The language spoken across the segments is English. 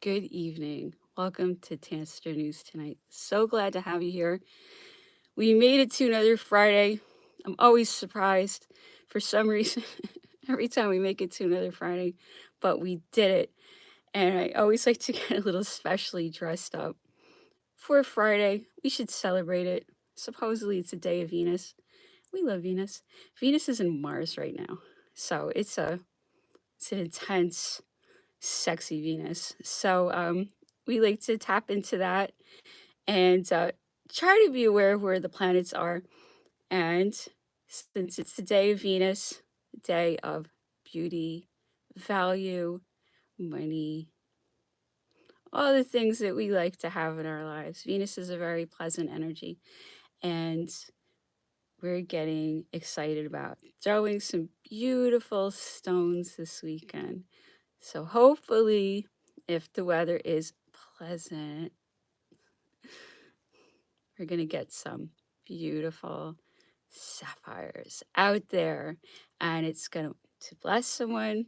Good evening. Welcome to Tanster News tonight. So glad to have you here. We made it to another Friday. I'm always surprised for some reason every time we make it to another Friday, but we did it. And I always like to get a little specially dressed up for Friday. We should celebrate it. Supposedly, it's a day of Venus. We love Venus. Venus is in Mars right now. So it's an intense sexy Venus. So we like to tap into that and try to be aware of where the planets are. And since it's the day of Venus, the day of beauty, value, money, all the things that we like to have in our lives, Venus is a very pleasant energy. And we're getting excited about throwing some beautiful stones this weekend. So hopefully, if the weather is pleasant, we're going to get some beautiful sapphires out there, and it's going to bless someone,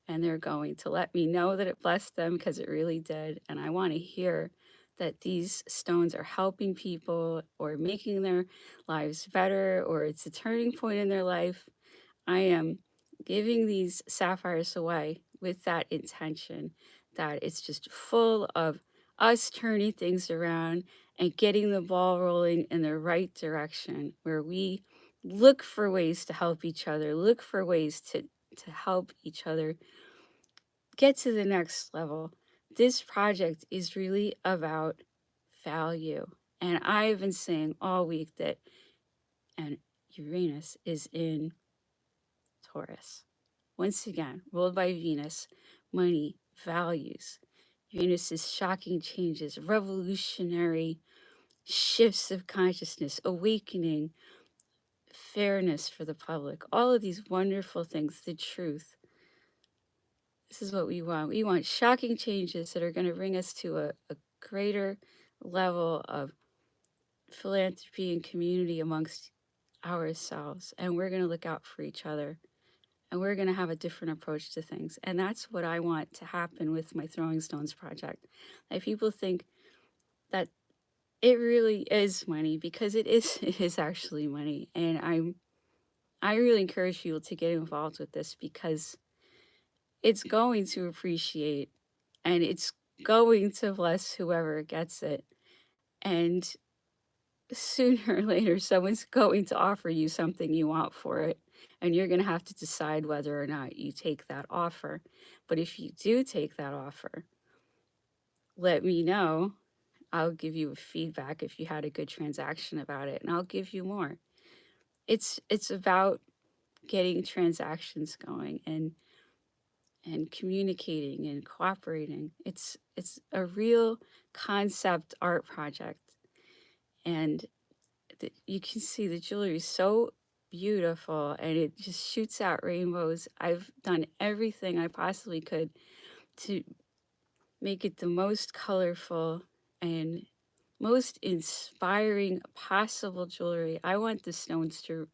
and they're going to let me know that it blessed them because it really did. And I want to hear that these stones are helping people or making their lives better, or it's a turning point in their life. I am giving these sapphires away with that intention that it's just full of us turning things around and getting the ball rolling in the right direction where we look for ways to help each other, look for ways to help each other get to the next level. This project is really about value. And I've been saying all week that and Uranus is in Taurus. Once again, ruled by Venus, money, values. Venus's shocking changes, revolutionary shifts of consciousness, awakening, fairness for the public, all of these wonderful things, the truth. This is what we want. We want shocking changes that are going to bring us to a greater level of philanthropy and community amongst ourselves. And we're going to look out for each other. And we're going to have a different approach to things. And that's what I want to happen with my Throwing Stones project. That people think that it really is money, because it is it is actually money. And I really encourage people to get involved with this because it's going to appreciate and it's going to bless whoever gets it. And sooner or later, someone's going to offer you something you want for it. And you're going to have to decide whether or not you take that offer. But if you do take that offer, let me know. I'll give you a feedback if you had a good transaction about it, and I'll give you more. It's about getting transactions going and communicating and cooperating. It's a real concept art project. And you can see the jewelry is so beautiful and it just shoots out rainbows. I've done everything I possibly could to make it the most colorful and most inspiring possible jewelry. I want the stones to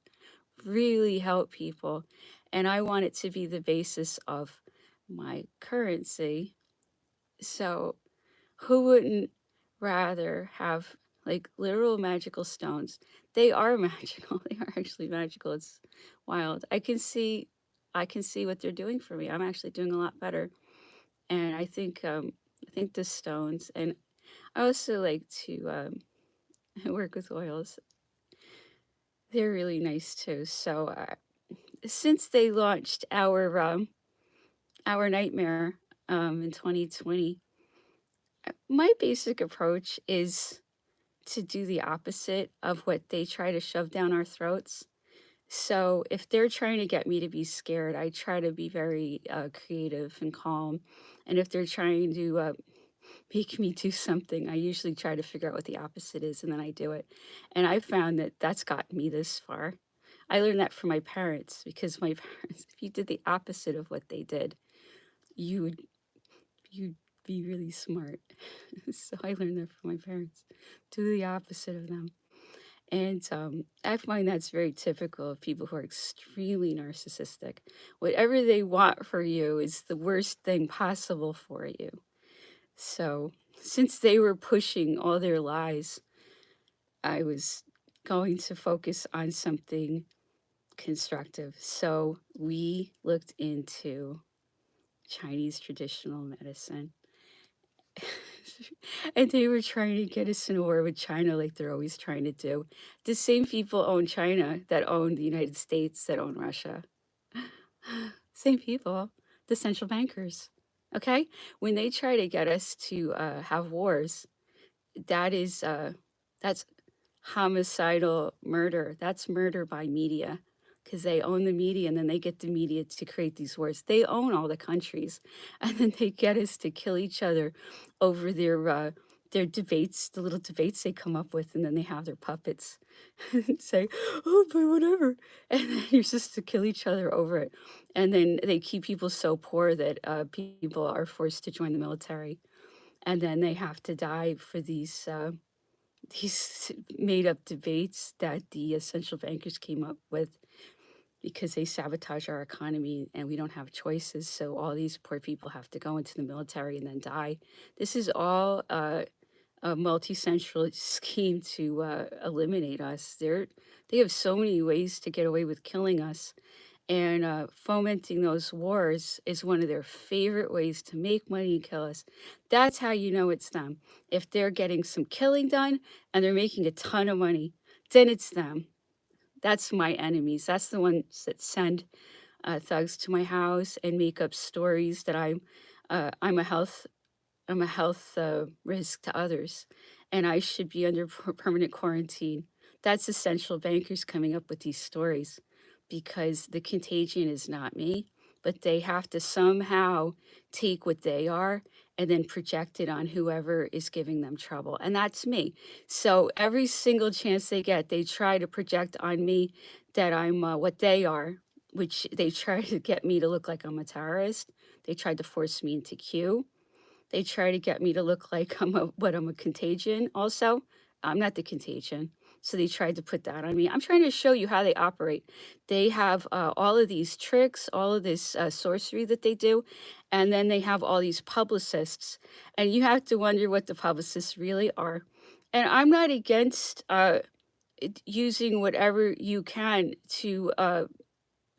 really help people, and I want it to be the basis of my currency. So who wouldn't rather have like literal magical stones? They are magical. They are actually magical. It's wild. I can see what they're doing for me. I'm actually doing a lot better. And I think the stones, and I also like to work with oils. They're really nice too. So since they launched our nightmare in 2020, my basic approach is to do the opposite of what they try to shove down our throats. So if they're trying to get me to be scared, I try to be very creative and calm. And if they're trying to make me do something, I usually try to figure out what the opposite is and then I do it. And I found that that's gotten me this far. I learned that from my parents because my parents, if you did the opposite of what they did, you'd be really smart. So I learned that from my parents. Do the opposite of them. And I find that's very typical of people who are extremely narcissistic. Whatever they want for you is the worst thing possible for you. So, since they were pushing all their lies, I was going to focus on something constructive. So, we looked into Chinese traditional medicine. And they were trying to get us in a war with China like they're always trying to do. The same people own China that own the United States, that own Russia. Same people, the central bankers. Okay? When they try to get us to have wars, that is that's homicidal murder. That's murder by media because they own the media and then they get the media to create these wars. They own all the countries and then they get us to kill each other over their debates, the little debates they come up with, and then they have their puppets and say, "Oh, but whatever," and then you're just to kill each other over it. And then they keep people so poor that people are forced to join the military, and then they have to die for these made up debates that the central bankers came up with because they sabotage our economy and we don't have choices. So all these poor people have to go into the military and then die. This is all a multi-central scheme to eliminate us. They have so many ways to get away with killing us. And fomenting those wars is one of their favorite ways to make money and kill us. That's how you know it's them. If they're getting some killing done and they're making a ton of money, then it's them. That's my enemies. That's the ones that send thugs to my house and make up stories that I'm a health risk to others, and I should be under permanent quarantine. That's the central bankers coming up with these stories because the contagion is not me, but they have to somehow take what they are and then project it on whoever is giving them trouble. And that's me. So every single chance they get, they try to project on me that I'm what they are, which they try to get me to look like I'm a terrorist. They tried to force me into Q. They try to get me to look like I'm a contagion also. I'm not the contagion. So they tried to put that on me. I'm trying to show you how they operate. They have all of these tricks, all of this sorcery that they do, and then they have all these publicists. And you have to wonder what the publicists really are. And I'm not against using whatever you can to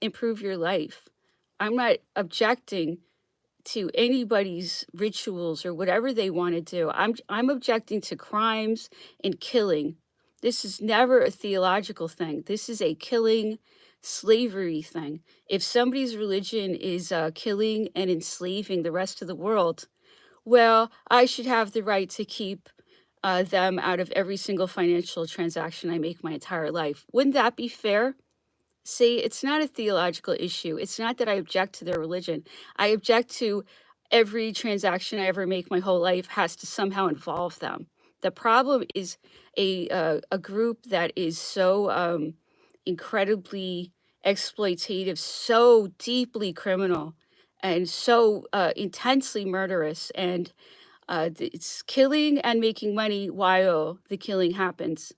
improve your life. I'm not objecting to anybody's rituals or whatever they want to do. I'm objecting to crimes and killing. This is never a theological thing. This is a killing slavery thing. If somebody's religion is killing and enslaving the rest of the world, well, I should have the right to keep them out of every single financial transaction I make my entire life. Wouldn't that be fair? See, it's not a theological issue. It's not that I object to their religion. I object to every transaction I ever make my whole life has to somehow involve them. The problem is a group that is so incredibly exploitative, so deeply criminal, and so intensely murderous, and it's killing and making money while the killing happens.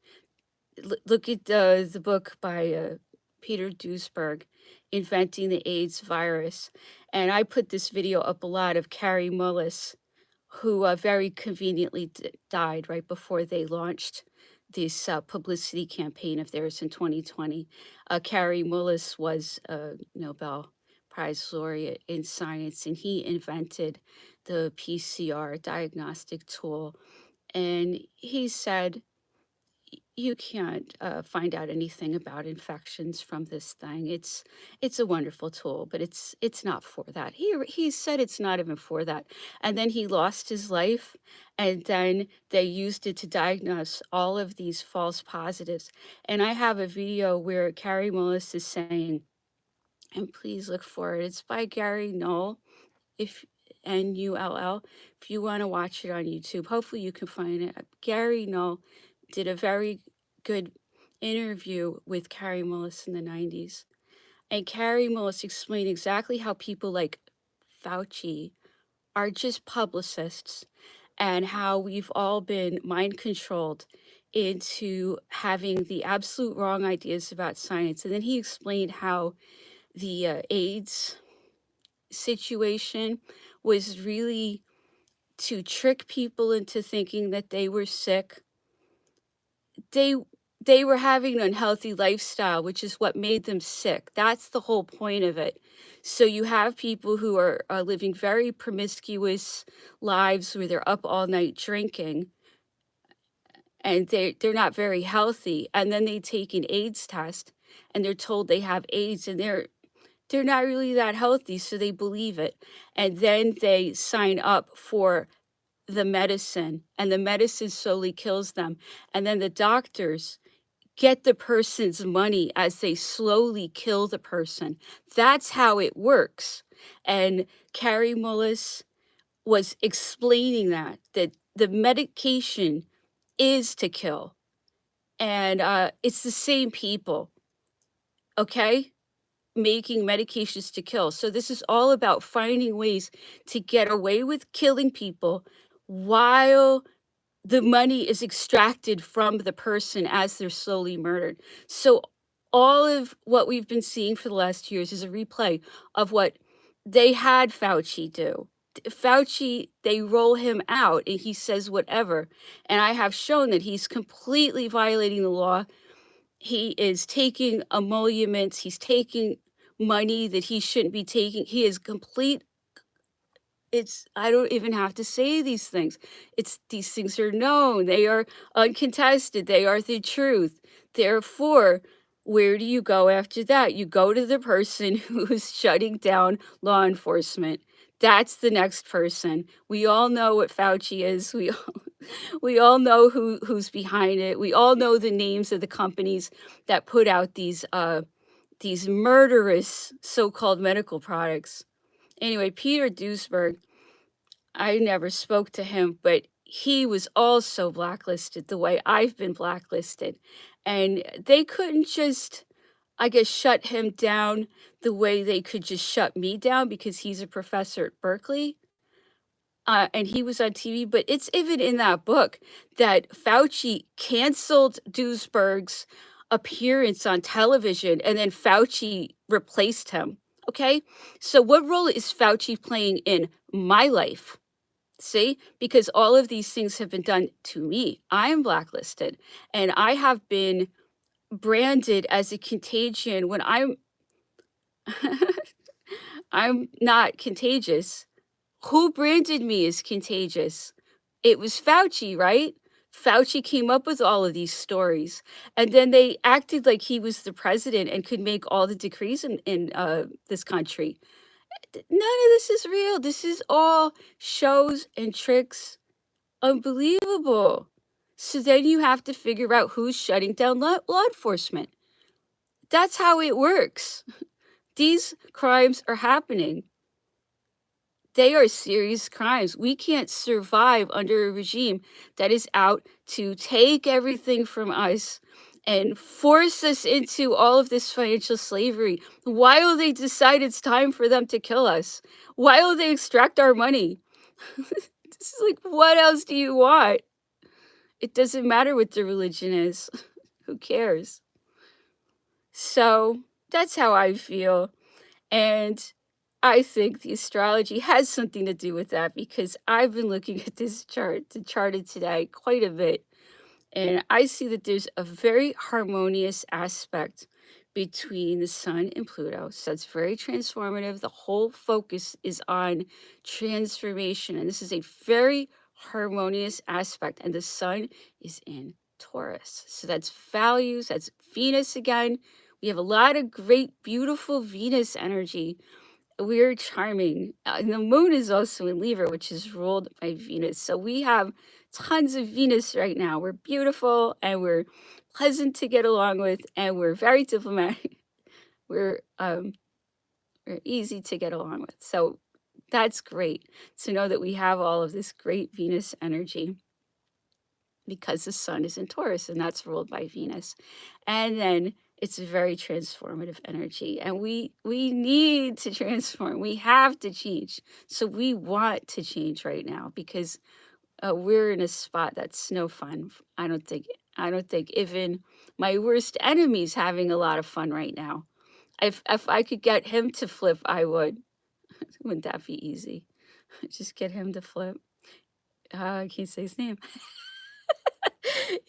Look at the book by Peter Duesberg, Inventing the AIDS Virus. And I put this video up a lot of Carrie Mullis, who very conveniently died right before they launched this publicity campaign of theirs in 2020. Carrie Mullis was a Nobel Prize laureate in science, and he invented the PCR diagnostic tool. And he said, you can't find out anything about infections from this thing. It's a wonderful tool, but it's not for that. He said it's not even for that, and then he lost his life, and then they used it to diagnose all of these false positives. And I have a video where Carrie Mullis is saying, and please look for it. It's by Gary Null, if Null. If you want to watch it on YouTube, hopefully you can find it. Gary Null did a very good interview with Carrie Mullis in the 90s. And Carrie Mullis explained exactly how people like Fauci are just publicists and how we've all been mind controlled into having the absolute wrong ideas about science. And then he explained how the AIDS situation was really to trick people into thinking that they were sick. They they were having an unhealthy lifestyle, which is what made them sick. That's the whole point of it. So you have people who are living very promiscuous lives where they're up all night drinking, and they're not very healthy. And then they take an AIDS test and they're told they have AIDS, and they're not really that healthy, so they believe it. And then they sign up for the medicine, and the medicine slowly kills them. And then the doctors get the person's money as they slowly kill the person. That's how it works. And Carrie Mullis was explaining that the medication is to kill. And it's the same people, okay? Making medications to kill. So this is all about finding ways to get away with killing people while the money is extracted from the person as they're slowly murdered. So all of what we've been seeing for the last 2 years is a replay of what they had Fauci do. Fauci, they roll him out and he says whatever. And I have shown that he's completely violating the law. He is taking emoluments. He's taking money that he shouldn't be taking. He is complete. It's I don't even have to say these things. It's these things are known. They are uncontested. They are the truth. Therefore, where do you go after that? You go to the person who's shutting down law enforcement. That's the next person. We all know what Fauci is. We all know who's behind it. We all know the names of the companies that put out these murderous so-called medical products. Anyway, Peter Duesberg, I never spoke to him, but he was also blacklisted the way I've been blacklisted. And they couldn't just, I guess, shut him down the way they could just shut me down because he's a professor at Berkeley. And he was on TV, but it's even in that book that Fauci canceled Duesberg's appearance on television, and then Fauci replaced him. Okay, so what role is Fauci playing in my life? See, because all of these things have been done to me. I am blacklisted, and I have been branded as a contagion when I'm not contagious. Who branded me as contagious? It was Fauci, right? Fauci came up with all of these stories, and then they acted like he was the president and could make all the decrees in this country. None of this is real. This is all shows and tricks. Unbelievable. So then you have to figure out who's shutting down law enforcement. That's how it works. These crimes are happening. They are serious crimes. We can't survive under a regime that is out to take everything from us and force us into all of this financial slavery while they decide it's time for them to kill us, while they extract our money. This is like, what else do you want? It doesn't matter what the religion is. Who cares? So that's how I feel. And I think the astrology has something to do with that because I've been looking at this chart, the chart of today, quite a bit. And I see that there's a very harmonious aspect between the sun and Pluto. So it's very transformative. The whole focus is on transformation. And this is a very harmonious aspect. And the sun is in Taurus. So that's values, that's Venus again. We have a lot of great, beautiful Venus energy. We're charming. And the moon is also in Libra, which is ruled by Venus. So we have tons of Venus right now. We're beautiful and we're pleasant to get along with, and we're very diplomatic. We're easy to get along with. So that's great to know that we have all of this great Venus energy because the sun is in Taurus and that's ruled by Venus. And then it's a very transformative energy, and we need to transform. We have to change. So we want to change right now because we're in a spot that's no fun. I don't think even my worst enemy's having a lot of fun right now. If I could get him to flip, I would. Wouldn't that be easy? Just get him to flip. I can't say his name.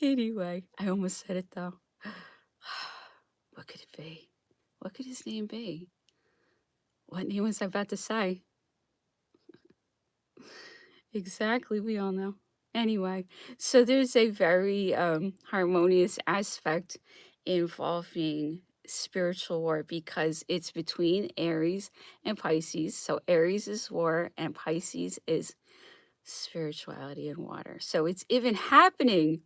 Anyway, I almost said it though. What could it be? What could his name be? What name was I about to say? Exactly, we all know. Anyway, so there's a very harmonious aspect involving spiritual war because it's between Aries and Pisces. So Aries is war and Pisces is spirituality and water. So it's even happening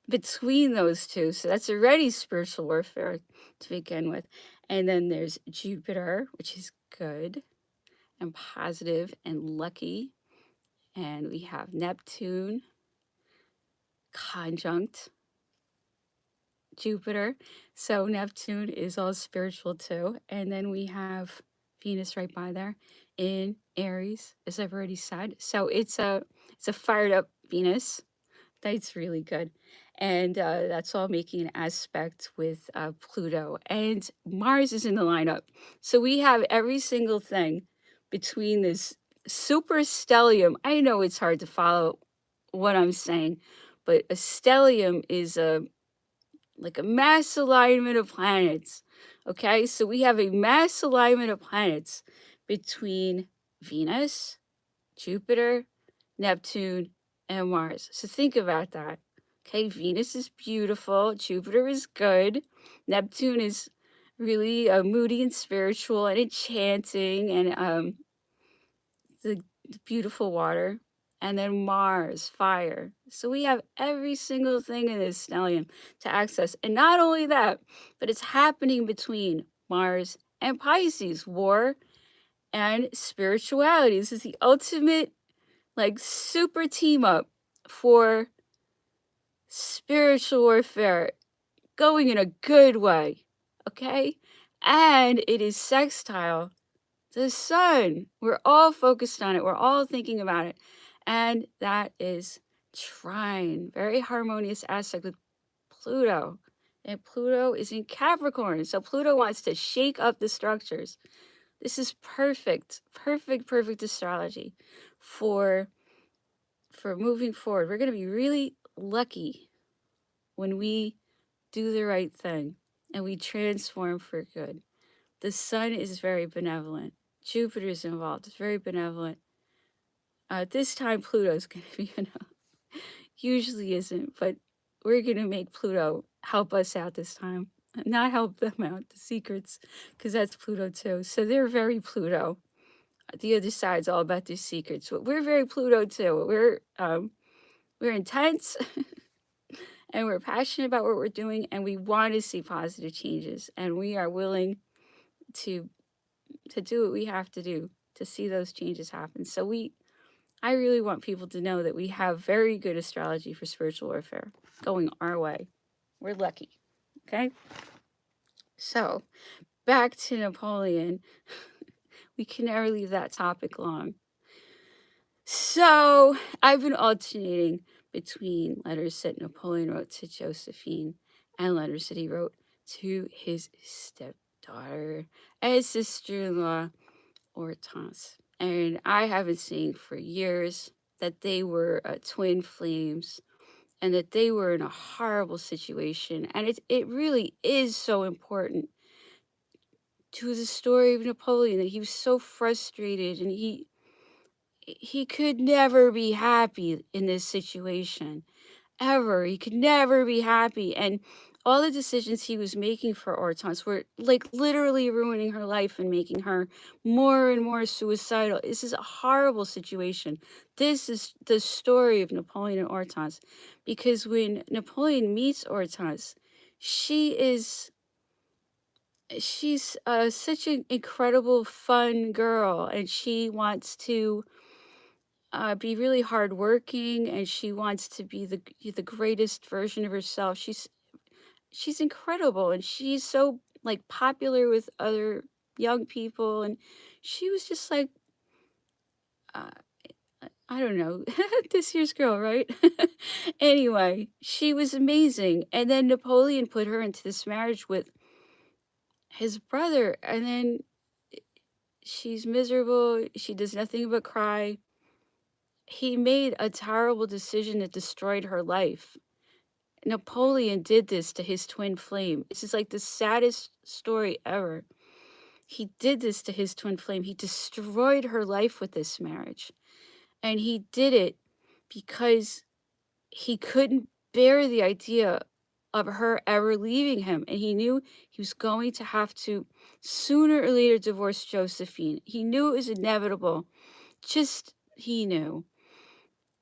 between those two. So that's already spiritual warfare to begin with. And then there's Jupiter, which is good and positive and lucky. And we have Neptune conjunct Jupiter. So Neptune is all spiritual too. And then we have Venus right by there in Aries, as I've already said. So it's a fired up Venus. That's really good. And that's all making an aspect with Pluto. And Mars is in the lineup. So we have every single thing between this super stellium. I know it's hard to follow what I'm saying, but a stellium is like a mass alignment of planets. Okay, so we have a mass alignment of planets between Venus, Jupiter, Neptune, and Mars. So think about that. Okay, Venus is beautiful, Jupiter is good, Neptune is really moody and spiritual and enchanting and the beautiful water. And then Mars, fire. So we have every single thing in this stellium to access. And not only that, but it's happening between Mars and Pisces, war and spirituality. This is the ultimate, like, super team up for spiritual warfare, going in a good way. Okay? And it is sextile the sun. We're all focused on it. We're all thinking about it. And that is trine, very harmonious aspect with Pluto. And Pluto is in Capricorn. So Pluto wants to shake up the structures. This is perfect, perfect, perfect astrology for moving forward. We're going to be really lucky when we do the right thing and we transform for good. The sun is very benevolent. Jupiter is involved. It's very benevolent. This time Pluto's going to be, usually isn't, but we're going to make Pluto help us out this time. Not help them out, the secrets, because that's Pluto too. So they're very Pluto. The other side's all about the secrets, but we're very Pluto too. We're intense and we're passionate about what we're doing, and we want to see positive changes, and we are willing to do what we have to do to see those changes happen. So I really want people to know that we have very good astrology for spiritual warfare going our way. We're lucky. Okay? So, back to Napoleon. We can never leave that topic long. So, I've been alternating between letters that Napoleon wrote to Josephine and letters that he wrote to his stepdaughter and sister-in-law, Hortense. And I have been saying for years that they were twin flames and that they were in a horrible situation. And it really is so important to the story of Napoleon that he was so frustrated and he could never be happy in this situation ever. He could never be happy. And all the decisions he was making for Hortense were like literally ruining her life and making her more and more suicidal. This is a horrible situation. This is the story of Napoleon and Hortense. Because when Napoleon meets Hortense, she's such an incredible, fun girl, and she wants to be really hardworking, and she wants to be the greatest version of herself. She's incredible, and she's so like popular with other young people, and she was just like, uh, I don't know, this year's girl, right? Anyway, she was amazing, and then Napoleon put her into this marriage with his brother, and then she's miserable. She does nothing but cry. he made a terrible decision that destroyed her life. Napoleon did this to his twin flame. This is like the saddest story ever. He did this to his twin flame. He destroyed her life with this marriage. And he did it because he couldn't bear the idea of her ever leaving him. And he knew he was going to have to sooner or later divorce Josephine. He knew it was inevitable. Just he knew.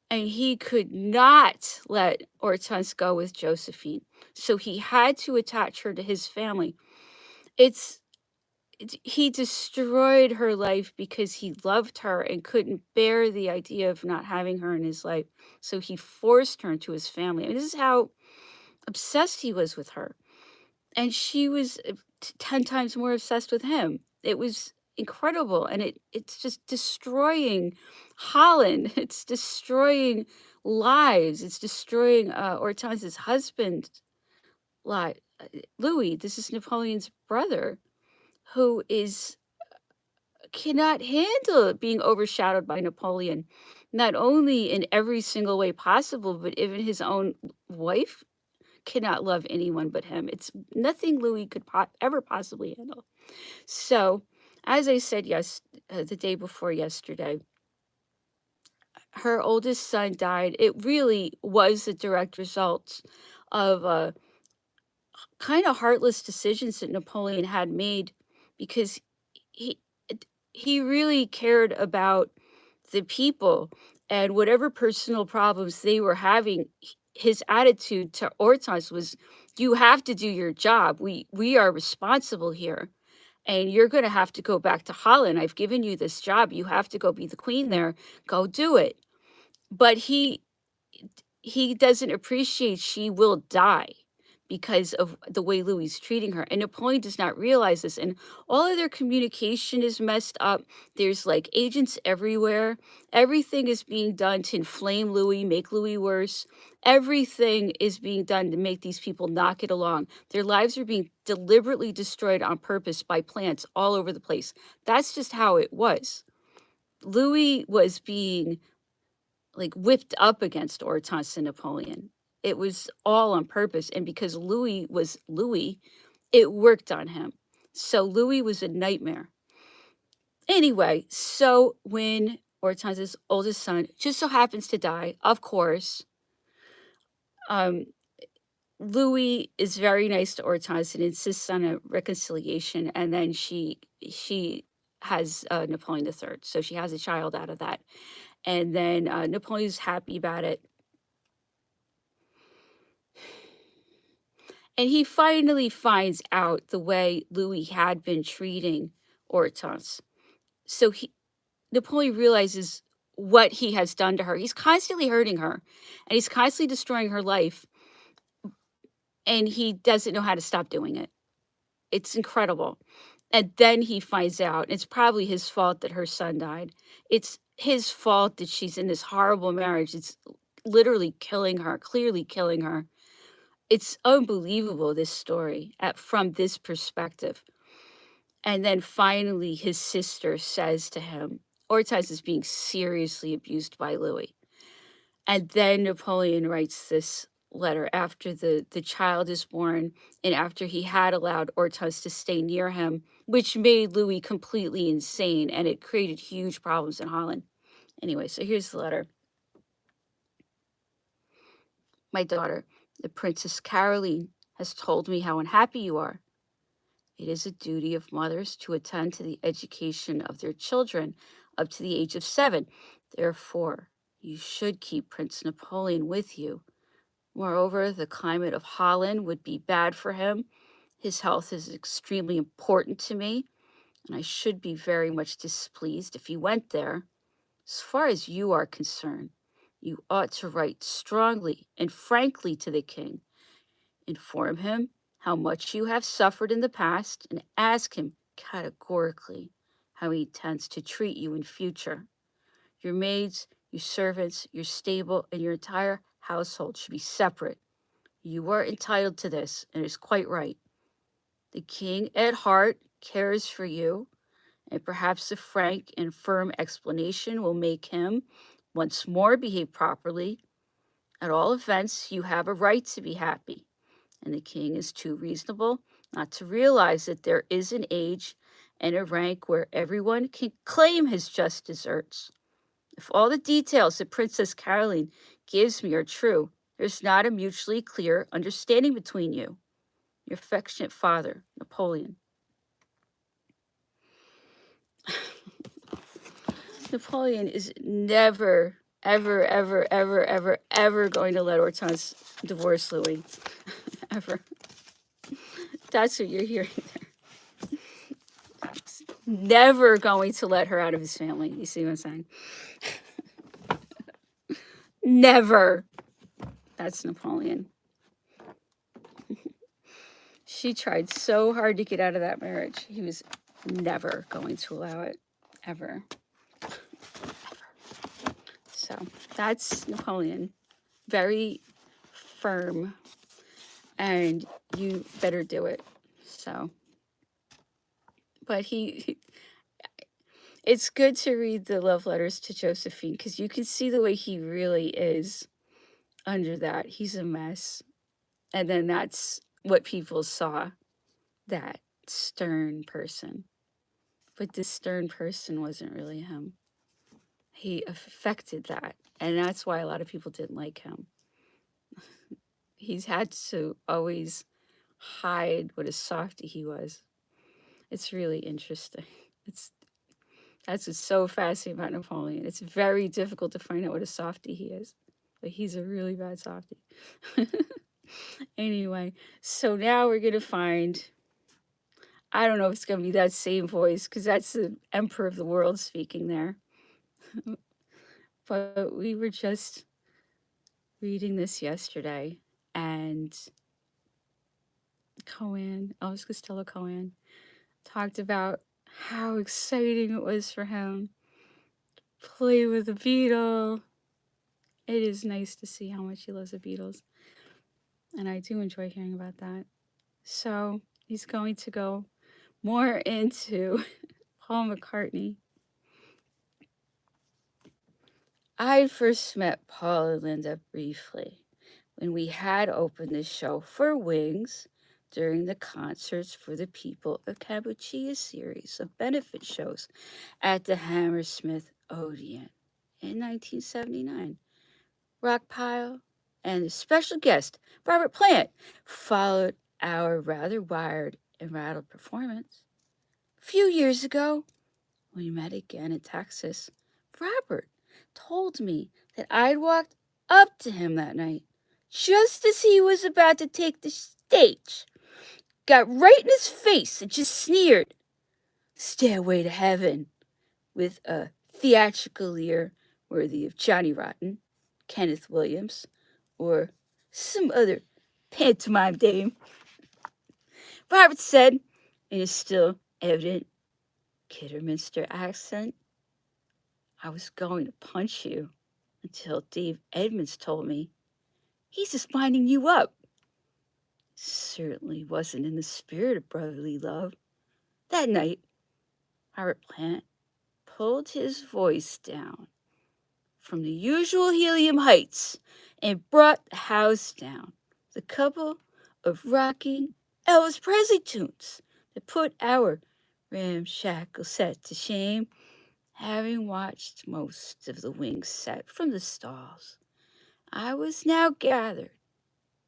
And he could not let Hortense go with Josephine. So he had to attach her to his family. It's he destroyed her life because he loved her and couldn't bear the idea of not having her in his life. So he forced her into his family. I mean, this is how obsessed he was with her. And she was 10 times more obsessed with him. It was incredible. And it's just destroying Holland. It's destroying lives. It's destroying Hortense's husband. Louis, this is Napoleon's brother, who cannot handle being overshadowed by Napoleon, not only in every single way possible, but even his own wife cannot love anyone but him. It's nothing Louis could ever possibly handle. So, as I said the day before yesterday, her oldest son died. It really was a direct result of kind of heartless decisions that Napoleon had made because he he really cared about the people and whatever personal problems they were having. His attitude to Hortense was, "You have to do your job. We are responsible here, and you're going to have to go back to Holland. I've given you this job. You have to go be the queen there. Go do it." But he doesn't appreciate she will die because of the way Louis is treating her. And Napoleon does not realize this. And all of their communication is messed up. There's like agents everywhere. Everything is being done to inflame Louis, make Louis worse. Everything is being done to make these people not get along. Their lives are being deliberately destroyed on purpose by plants all over the place. That's just how it was. Louis was being like whipped up against Hortense and Napoleon. It was all on purpose. And because Louis was Louis, it worked on him. So Louis was a nightmare. Anyway, so when Hortense's oldest son just so happens to die, of course, um, Louis is very nice to Hortense and insists on a reconciliation. And then she has Napoleon III. So she has a child out of that. And then Napoleon's happy about it. And he finally finds out the way Louis had been treating Hortense. So Napoleon realizes what he has done to her. He's constantly hurting her, and he's constantly destroying her life, and he doesn't know how to stop doing it. It's incredible. And then he finds out it's probably his fault that her son died. It's his fault that she's in this horrible marriage. It's literally killing her, clearly killing her. It's unbelievable, this story from this perspective. And then finally, his sister says to him, Hortense is being seriously abused by Louis. And then Napoleon writes this letter after the child is born and after he had allowed Hortense to stay near him, which made Louis completely insane and it created huge problems in Holland. Anyway, so here's the letter. My daughter, the Princess Caroline, has told me how unhappy you are. It is a duty of mothers to attend to the education of their children up to the age of 7. Therefore, you should keep Prince Napoleon with you. Moreover, the climate of Holland would be bad for him. His health is extremely important to me, and I should be very much displeased if he went there. As far as you are concerned, you ought to write strongly and frankly to the king. Inform him how much you have suffered in the past and ask him categorically how he intends to treat you in future. Your maids, your servants, your stable, and your entire household should be separate. You are entitled to this, and it is quite right. The king at heart cares for you, and perhaps a frank and firm explanation will make him Once more, behave properly. At all events, you have a right to be happy, and the king is too reasonable not to realize that there is an age and a rank where everyone can claim his just deserts. If all the details that Princess Caroline gives me are true, there's not a mutually clear understanding between you. Your affectionate father, Napoleon. Napoleon is never, ever, ever, ever, ever, ever going to let Hortense divorce Louis. Ever. That's what you're hearing there. He's never going to let her out of his family. You see what I'm saying? Never. That's Napoleon. She tried so hard to get out of that marriage. He was never going to allow it. Ever. So that's Napoleon. Very firm. And you better do it. So, but it's good to read the love letters to Josephine because you can see the way he really is under that. He's a mess. And then that's what people saw, that stern person. But this stern person wasn't really him. He affected that. And that's why a lot of people didn't like him. He's had to always hide what a softie he was. It's really interesting. That's what's so fascinating about Napoleon. It's very difficult to find out what a softie he is. But he's a really bad softie. Anyway, so now we're going to find, I don't know if it's going to be that same voice because that's the emperor of the world speaking there. But we were just reading this yesterday, and Elvis Costello Cohen, talked about how exciting it was for him to play with the Beatles. It is nice to see how much he loves the Beatles, and I do enjoy hearing about that. So he's going to go more into Paul McCartney. I first met Paul and Linda briefly when we had opened the show for Wings during the Concerts for the People of Kampuchea series of benefit shows at the Hammersmith Odeon in 1979. Rock Pile and a special guest, Robert Plant, followed our rather wired and rattled performance. A few years ago, we met again in Texas. Robert told me that I'd walked up to him that night just as he was about to take the stage. Got right in his face and just sneered, "Stairway to Heaven," with a theatrical leer worthy of Johnny Rotten, Kenneth Williams, or some other pantomime dame. Robert said, in his still evident Kidderminster accent, "I was going to punch you until Dave Edmonds told me he's just winding you up." Certainly wasn't in the spirit of brotherly love. That night, Robert Plant pulled his voice down from the usual helium heights and brought the house down with a couple of rocking Elvis Presley tunes that put our ramshackle set to shame. Having watched most of the Wings set from the stalls, I was now gathered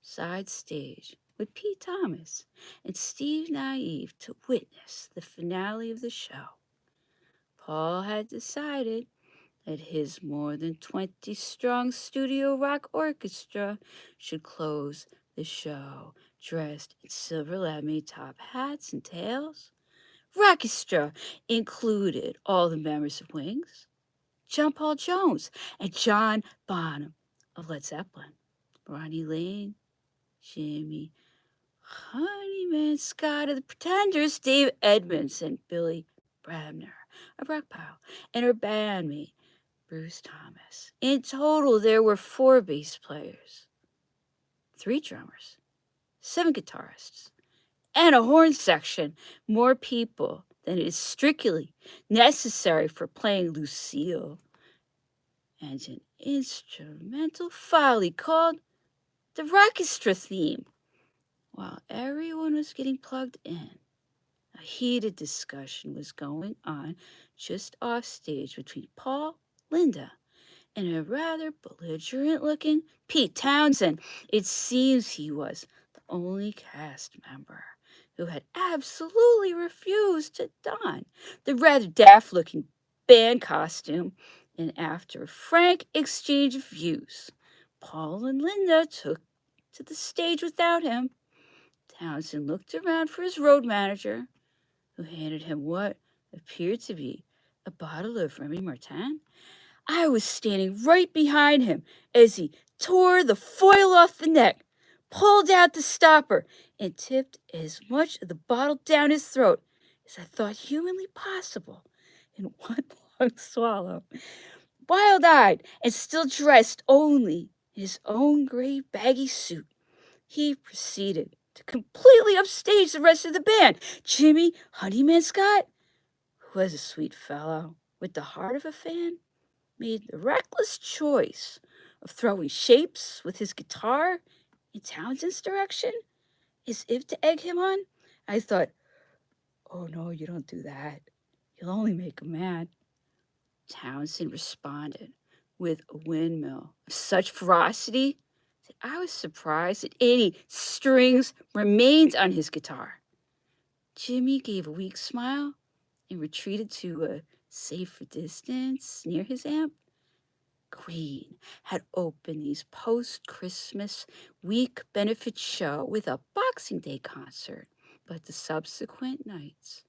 side stage with Pete Thomas and Steve Naive to witness the finale of the show. Paul had decided that his more than 20-strong studio rock orchestra should close the show dressed in silver lame top hats and tails. Rockestra included all the members of Wings, John Paul Jones and John Bonham of Led Zeppelin, Ronnie Lane, Jimmy Honeyman Scott of the Pretenders, Dave Edmonds, and Billy Brabner of Rock Pile, and her bandmate, Bruce Thomas. In total, there were 4 bass players, 3 drummers, 7 guitarists, and a horn section. More people than is strictly necessary for playing Lucille and an instrumental file he called the orchestra theme. While everyone was getting plugged in, a heated discussion was going on just off stage between Paul, Linda, and a rather belligerent looking Pete Townsend. It seems he was the only cast member who had absolutely refused to don the rather daft looking band costume, and after a frank exchange of views, Paul and Linda took to the stage without him. Townsend looked around for his road manager, who handed him what appeared to be a bottle of Remy Martin. I was standing right behind him as he tore the foil off the neck, pulled out the stopper, and tipped as much of the bottle down his throat as I thought humanly possible in one long swallow. Wild eyed and still dressed only in his own gray baggy suit, he proceeded to completely upstage the rest of the band. Jimmy Honeyman Scott, who was a sweet fellow with the heart of a fan, made the reckless choice of throwing shapes with his guitar in Townsend's direction, as if to egg him on. I thought, oh no, you don't do that. You'll only make him mad. Townsend responded with a windmill of such ferocity that I was surprised that any strings remained on his guitar. Jimmy gave a weak smile and retreated to a safer distance near his amp. Queen had opened these post-Christmas week benefit show with a Boxing Day concert, but the subsequent nights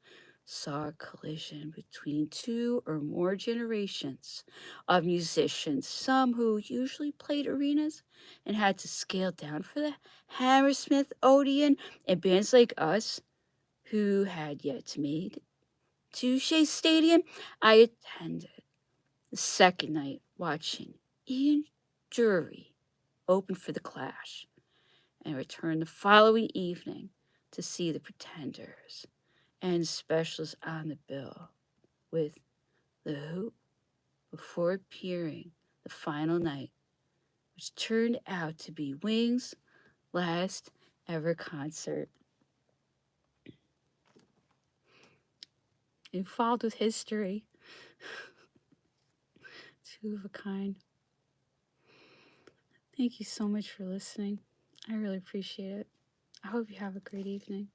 saw a collision between two or more generations of musicians, some who usually played arenas and had to scale down for the Hammersmith Odeon, and bands like us who had yet to make to Shea Stadium. I attended the second night watching Ian Dury open for The Clash and returned the following evening to see the Pretenders and specials on the bill with The Who before appearing the final night, which turned out to be Wings' last ever concert. Involved with history. Two of a kind. Thank you so much for listening. I really appreciate it. I hope you have a great evening.